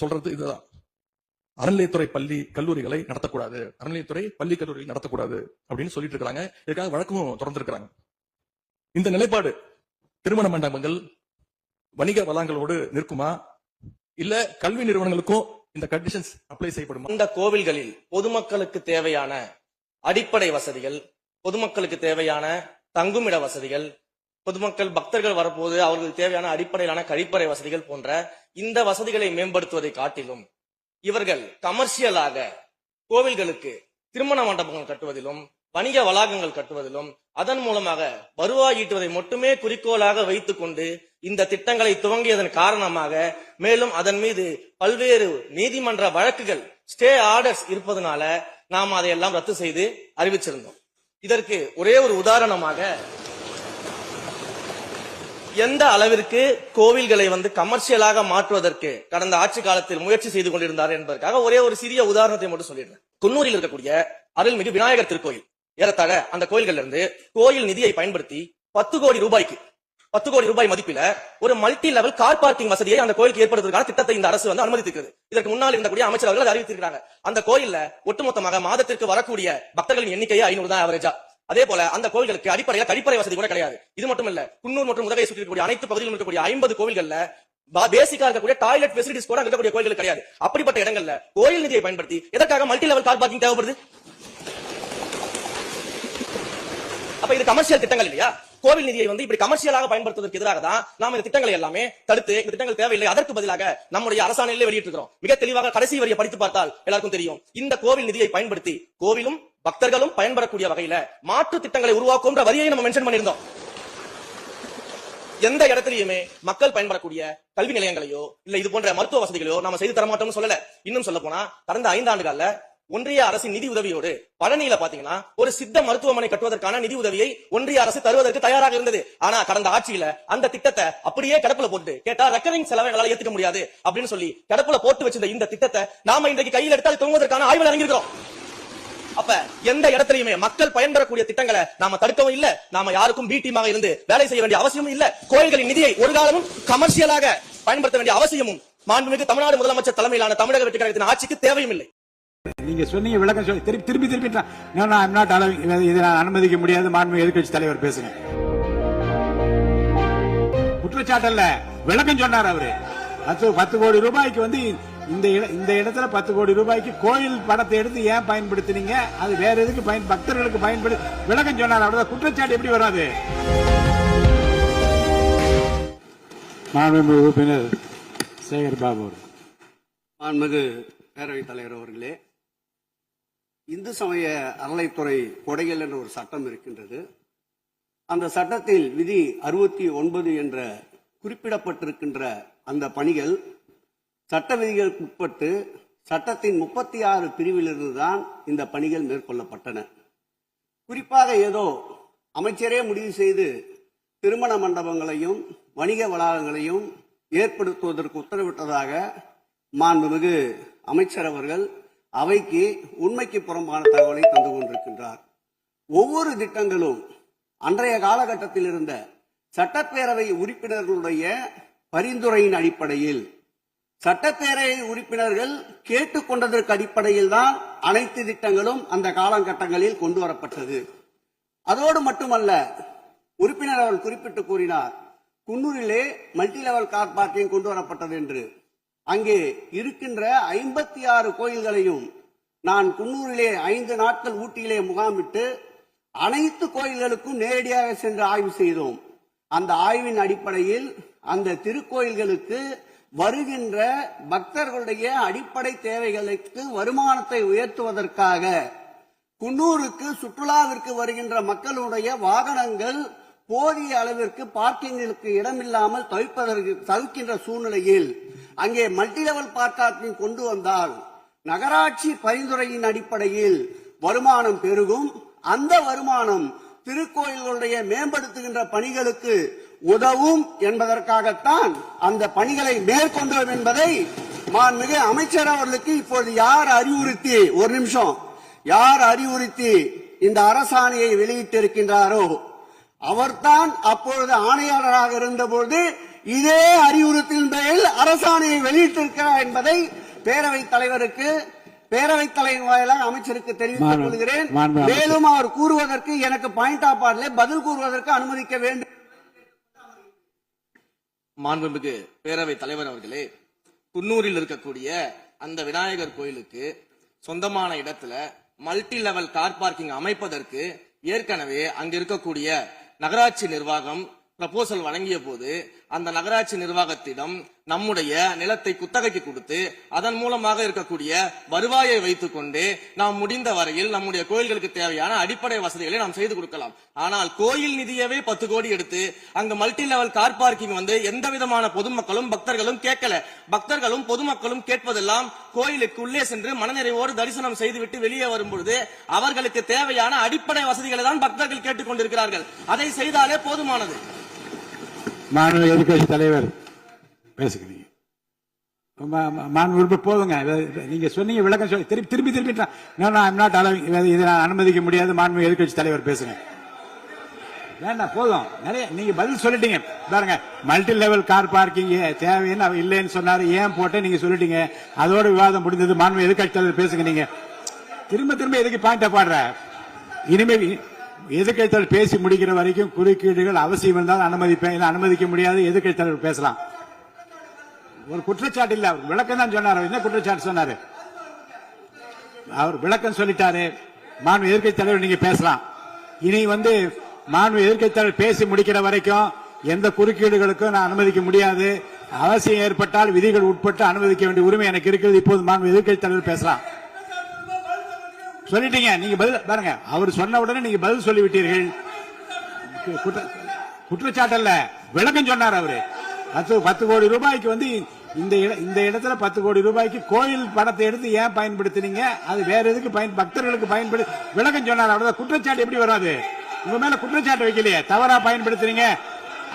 சொல்றது இதுதான். அறநிலையத்துறை பள்ளி கல்லூரிகளை நடத்தக்கூடாது, அறநிலையத்துறை பள்ளி கல்லூரிகள் நடத்தக்கூடாது அப்படின்னு சொல்லிட்டு இருக்காங்க. இதுக்காக வழக்கும் தொடர்ந்திருக்கிறாங்க. இந்த நிலைப்பாடு திருமண மண்டபங்கள் வணிக வளங்களோடு நிற்குமா, இல்ல கல்வி நிறுவனங்களுக்கும் இந்த கண்டிஷன்ஸ் அப்ளை செய்யப்படுமா? இந்த கோவில்களில் பொதுமக்களுக்கு தேவையான அடிப்படை வசதிகள், பொதுமக்களுக்கு தேவையான தங்குமிட வசதிகள், பொதுமக்கள் பக்தர்கள் வரப்போது அவர்களுக்கு தேவையான அடிப்படையிலான கழிப்பறை வசதிகள் போன்ற இந்த வசதிகளை மேம்படுத்துவதை காட்டிலும் இவர்கள் கமர்ஷியலாக கோவில்களுக்கு திருமண மண்டபங்கள் கட்டுவதிலும் வணிக வளாகங்கள் கட்டுவதிலும் அதன் மூலமாக வருவாய் ஈட்டுவதை மட்டுமே குறிக்கோளாக வைத்துக் கொண்டு இந்த திட்டங்களை துவங்கியதன் காரணமாக மேலும் அதன் மீது பல்வேறு நீதிமன்ற வழக்குகள், ஸ்டே ஆர்டர்ஸ் இருப்பதனால நாம் அதையெல்லாம் ரத்து செய்து அறிவிச்சிருந்தோம். இதற்கு ஒரே ஒரு உதாரணமாக, எந்த அளவிற்கு கோவில்களை கமர்ஷியலாக மாற்றுவதற்கு கடந்த ஆட்சி காலத்தில் முயற்சி செய்து கொண்டிருந்தார் என்பதற்காக ஒரே ஒரு சிறிய உதாரணத்தை மட்டும் சொல்லிடுறேன். குன்னூரில் இருக்கக்கூடிய அருள்மிகு விநாயகர் திருக்கோயில், ஏறத்தாழ அந்த கோயில்கள் இருந்து கோயில் நிதியை பயன்படுத்தி 10 கோடி ரூபாய் மதிப்பில ஒரு மல்டி லெவல் கார் பார்க்கிங் வசதியை அந்த கோயிலுக்கு ஏற்படுத்துவதற்கான திட்டத்தை இந்த அரசு அனுமதித்திருக்கிறது. இதற்கு முன்னால் இருந்தக்கூடிய அமைச்சர் அவர்கள் அறிவித்திருக்கிறாங்க. அந்த கோயில்ல ஒட்டுமொத்தமாக மாதத்திற்கு வரக்கூடிய பக்தர்களின் எண்ணிக்கையை 500 தான் ஆவரேஜா. அதே போல அந்த கோவில்களுக்கு அடிப்படையில கழிப்பறை வசதி கூட கிடையாது. இது மட்டும் இல்ல, குன்னூர் மற்றும் உதகையை சுற்றி இருக்கக்கூடிய அனைத்து பகுதிகளிலும் இருக்கக்கூடிய 50 கோவில்கள்ல பேசிக்கா இருக்கக்கூடிய டாய்லெட் ஃபெசிலிட்டிஸ் கூட இருக்கக்கூடிய கோயில்கள் கிடையாது. அப்படிப்பட்ட இடங்கள்ல கோயில் நிதியை பயன்படுத்தி எதற்காக மல்டி லெவல் கார் பார்க்கிங் தேவைப்படுது? அப்ப இது கமர்ஷியல் திட்டங்கள் இல்லையா? கோவில் நிதியை இப்படி கமர்ஷியலாக பயன்படுத்துவதற்கு எதிராக தான் நாம் இந்த திட்டங்களை எல்லாமே தடுத்து, இந்த திட்டங்கள் தேவையில்லை, அதற்கு பதிலாக நம்முடைய அரசாணையிலே வெளியிட்டிருக்கிறோம். மிக தெளிவாக கடைசி வரியை படித்து பார்த்தால் எல்லாருக்கும் தெரியும். இந்த கோவில் நிதியை பயன்படுத்தி கோவிலும் பக்தர்களும் பயன்படக்கூடிய வகையில மாற்று திட்டங்களை உருவாக்கும் வரியை நம்ம மென்ஷன் பண்ணியிருந்தோம். எந்த இடத்திலையுமே மக்கள் பயன்படக்கூடிய கல்வி நிலையங்களையோ இல்ல இது போன்ற மருத்துவ வசதிகளையோ நாம செய்து தரமாட்டோம்னு சொல்லல. இன்னும் சொல்ல போனா கடந்த 5 ஆண்டுகள்ல ஒன்றிய அரசின் நிதி உதவியோடு பழனியில பாத்தீங்கன்னா ஒரு சித்த மருத்துவமனை கட்டுவதற்கான நிதி உதவியை ஒன்றிய அரசு தருவதற்கு தயாராக இருந்தது. ஆனா கடந்த ஆட்சியில அந்த திட்டத்தை அப்படியே கிடப்புல போட்டு கேட்டா ரெக்கரிங் செலவை எங்களால ஏத்துக்க முடியாது அப்படின்னு சொல்லி கிடப்புல போட்டு வச்சிருந்த இந்த திட்டத்தை நாம இன்றைக்கு கையில் எடுத்து அது துவங்குவதற்கான ஆய்வில் இறங்கியிருக்கிறோம். அப்ப எந்த இடத்திலையுமே மக்கள் பயன்பெறக்கூடிய திட்டங்களை நாம தடுக்கவும் இல்ல, நாம யாருக்கும் பி டீமாக இருந்து வேலை செய்ய வேண்டிய அவசியமும் இல்ல. கோயில்களின் நிதியை ஒரு காலமும் கமர்ஷியலாக பயன்படுத்த வேண்டிய அவசியமும் மாண்புமிகு தமிழ்நாடு முதலமைச்சர் தலைமையிலான தமிழக வெற்றி கழகத்தின் ஆட்சிக்கு தேவையும் இல்லை. நீங்க சொன்னீங்க விளக்கம் சொல்லி திருப்பி இதை நான் அனுமதிக்க முடியாது. மாண்புமிகு எதிர்க்கட்சி தலைவர் பேசுங்க. குற்றச்சாட்டல்ல, விளக்கம் சொன்னார் அவரு. 10 கோடி ரூபாய்க்கு இந்த இடத்துல 10 கோடி ரூபாய்க்கு கோயில் பணத்தை எடுத்து ஏன் பயன்படுத்தினீங்க, அது வேற எதுக்கு பக்தர்களுக்கு பயன்படுத்தி விளக்கம் சொன்னார். அவ்வளவுதான். குற்றச்சாட்டு எப்படி வராது? மாண்புமிகு உறுப்பினர் சேகர் பாபு. மாண்புமிகு பேரவைத் தலைவர் அவர்களே, இந்து சமய அறநிலைத்துறை கொடைகள் என்ற ஒரு சட்டம் இருக்கின்றது. அந்த சட்டத்தில் விதி 69 என்ற குறிப்பிடப்பட்டிருக்கின்ற அந்த பணிகள் சட்ட விதிகளுக்கு உட்பட்டு சட்டத்தின் 36 பிரிவிலிருந்து தான் இந்த பணிகள் மேற்கொள்ளப்பட்டன. குறிப்பாக ஏதோ அமைச்சரே முடிவு செய்து திருமண மண்டபங்களையும் வணிக வளாகங்களையும் ஏற்படுத்துவதற்கு உத்தரவிட்டதாக மாண்புமிகு அமைச்சர் அவர்கள் அவைக்கு உண்மைக்கு புறம்பான தகவலை தந்து கொண்டிருக்கின்றார். ஒவ்வொரு திட்டங்களும் அன்றைய காலகட்டத்தில் இருந்த சட்டப்பேரவை உறுப்பினர்களுடைய பரிந்துரையின் அடிப்படையில், சட்டப்பேரவை உறுப்பினர்கள் கேட்டுக்கொண்டதற்கு அடிப்படையில் தான் அனைத்து திட்டங்களும் அந்த காலகட்டங்களில் கொண்டு வரப்பட்டது. அதோடு மட்டுமல்ல, உறுப்பினர் அவர்கள் குறிப்பிட்டு கூறினார், குன்னூரிலே மல்டி லெவல் கார் பார்க்கிங் கொண்டு வரப்பட்டது என்று. அங்கே இருக்கின்ற 56 கோயில்களையும் நான் குன்னூரிலே 5 நாட்கள் ஊட்டியிலே முகாமிட்டு அனைத்து கோயில்களுக்கும் நேரடியாக சென்று ஆய்வு செய்தோம். அந்த ஆய்வின் அடிப்படையில் அந்த திருக்கோயில்களுக்கு வருகின்ற பக்தர்களுடைய அடிப்படை தேவைகளுக்கு வருமானத்தை உயர்த்துவதற்காக குன்னூருக்கு சுற்றுலாவிற்கு வருகின்ற மக்களுடைய வாகனங்கள் போதிய அளவிற்கு பார்க்கிங்களுக்கு இடமில்லாமல் தவிர்க்கின்ற சூழ்நிலையில் அங்கே மல்டி லெவல் பார்க்கிங் கொண்டு வந்தால் நகராட்சி பரிந்துரையின் அடிப்படையில் வருமானம் பெருகும். அந்த வருமானம் திருக்கோயில்களுடைய மேம்படுத்துகின்ற பணிகளுக்கு உதவும் என்பதற்காகத்தான் அந்த பணிகளை மேற்கொண்டோம் என்பதை மாண்புமிகு அமைச்சர் அவர்களுக்கு இப்போது யார் அறிவுறுத்தி இந்த அரசாணையை வெளியிட்டிருக்கின்றாரோ அவர்தான் அப்பொழுது ஆணையாளராக இருந்தபோது இதே அறிவுறுத்தலின் பேரில் அரசாணையை வெளியிட்டிருக்கிறார் என்பதை பேரவைத் தலைவர் வாயிலாக அமைச்சருக்கு தெரிவித்துக் கொள்கிறேன். மேலும் அவர் கூறுவதற்கு எனக்கு பாயிண்ட் ஆஃப் ஆர்டர் பதில் கூறுவதற்கு அனுமதிக்க வேண்டும். மாண்புமிகு பேரவைத் தலைவர் அவர்களே, குன்னூரில் இருக்கக்கூடிய அந்த விநாயகர் கோயிலுக்கு சொந்தமான இடத்துல மல்டி லெவல் கார் பார்க்கிங் அமைப்பதற்கு ஏற்கனவே அங்க இருக்கக்கூடிய நகராட்சி நிர்வாகம் ப்ரப்போசல் வழங்கிய போது அந்த நகராட்சி நிர்வாகத்திடம் நம்முடைய நிலத்தை குத்தகைக்கு கொடுத்து அதன் மூலமாக இருக்கக்கூடிய வருவாயை வைத்துக் கொண்டு நாம் முடிந்த வரையில் நம்முடைய கோயில்களுக்கு தேவையான அடிப்படை வசதிகளை நாம் செய்து கொடுக்கலாம். ஆனால் கோயில் நிதியவே 10 கோடி எடுத்து அங்க மல்டி லெவல் கார் பார்க்கிங் வந்து எந்த விதமான பொதுமக்களும் பக்தர்களும் கேட்கல. பக்தர்களும் பொதுமக்களும் கேட்பதெல்லாம் கோயிலுக்கு உள்ளே சென்று மனநிறைவோடு தரிசனம் செய்துவிட்டு வெளியே வரும்பொழுது அவர்களுக்கு தேவையான அடிப்படை வசதிகளை தான் பக்தர்கள் கேட்டுக் கொண்டிருக்கிறார்கள். அதை செய்தாலே போதுமானது. மாண்பு எதிர்கட்சி தலைவர் பேசுகிறீங்க. மாண்பு போதுங்க. நீங்க சொன்னீங்க விளக்கம் சொல்லி திருப்பி இதை நான் அனுமதிக்க முடியாது. மாண்பு எதிர்கட்சி தலைவர் பேசுங்க. வேண்டாம், போதும். நிறைய நீங்க பதில் சொல்லிட்டீங்க. பாருங்க, மல்டி லெவல் கார் பார்க்கிங் தேவைன்னு அவர் இல்லைன்னு சொன்னாரு. ஏன் போட்டு நீங்க சொல்லிட்டீங்க. அதோட விவாதம் முடிந்தது. மாண்பு எதிர்கட்சி தலைவர் பேசுங்க. நீங்க திரும்ப எதுக்கு பாயிண்ட் பாடுற? இனிமேல் எதிர்க்கட்சி தலைவர் பேசி முடிக்கிற வரைக்கும் குறுக்கீடுகள் அவசியம் இருந்தால் அனுமதிப்பேன். அனுமதிக்க முடியாது. எதிர்க்கட்சி தலைவர் பேசலாம். ஒரு குற்றச்சாட்டு இல்ல, அவர் விளக்கம் தான் சொன்னார். என்ன குற்றச்சாட்டு சொன்னாரு? அவர் விளக்கம் சொல்லிட்டாரு. மாண்பு எதிர்க்கட்சி தலைவர் நீங்க பேசலாம். இனி மாண்பு எதிர்க்கட்சி தலைவர் பேசி முடிக்கிற வரைக்கும் எந்த குறுக்கீடுகளுக்கும் நான் அனுமதிக்க முடியாது. அவசியம் ஏற்பட்டால் விதிகள் உட்பட்டு அனுமதிக்க வேண்டிய உரிமை எனக்கு இருக்கிறது. இப்போது மாண்பு எதிர்க்கட்சி தலைவர் பேசலாம். சொல்லிட்டீங்க. நீங்க பதில் பாருங்க. அவர் சொன்ன உடனே நீங்க பதில் சொல்லிவிட்டீர்கள். குற்றச்சாட்டு அல்ல, விளக்கம் சொன்னார் அவரு. 10 கோடி ரூபாய்க்கு இந்த இடத்துல 10 கோடி ரூபாய்க்கு கோயில் பணத்தை எடுத்து ஏன் பயன்படுத்தினீங்க? அது வேற எதுக்கு பக்தர்களுக்கு பயன்படு விளக்கம் சொன்னார். அவ்வளவுதான். குற்றச்சாட்டு எப்படி வராது? உங்க மேல குற்றச்சாட்டு வைக்கலையே. தவறா பயன்படுத்துறீங்க,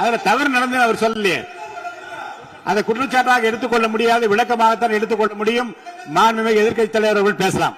அதுல தவறு நடந்து அவர் சொல்லலையே. அதை குற்றச்சாட்டாக எடுத்துக்கொள்ள முடியாது. விளக்கமாகத்தான் எடுத்துக்கொள்ள முடியும். மாண்புமிகு எதிர்க்கட்சி தலைவர் அவர்கள் பேசலாம்.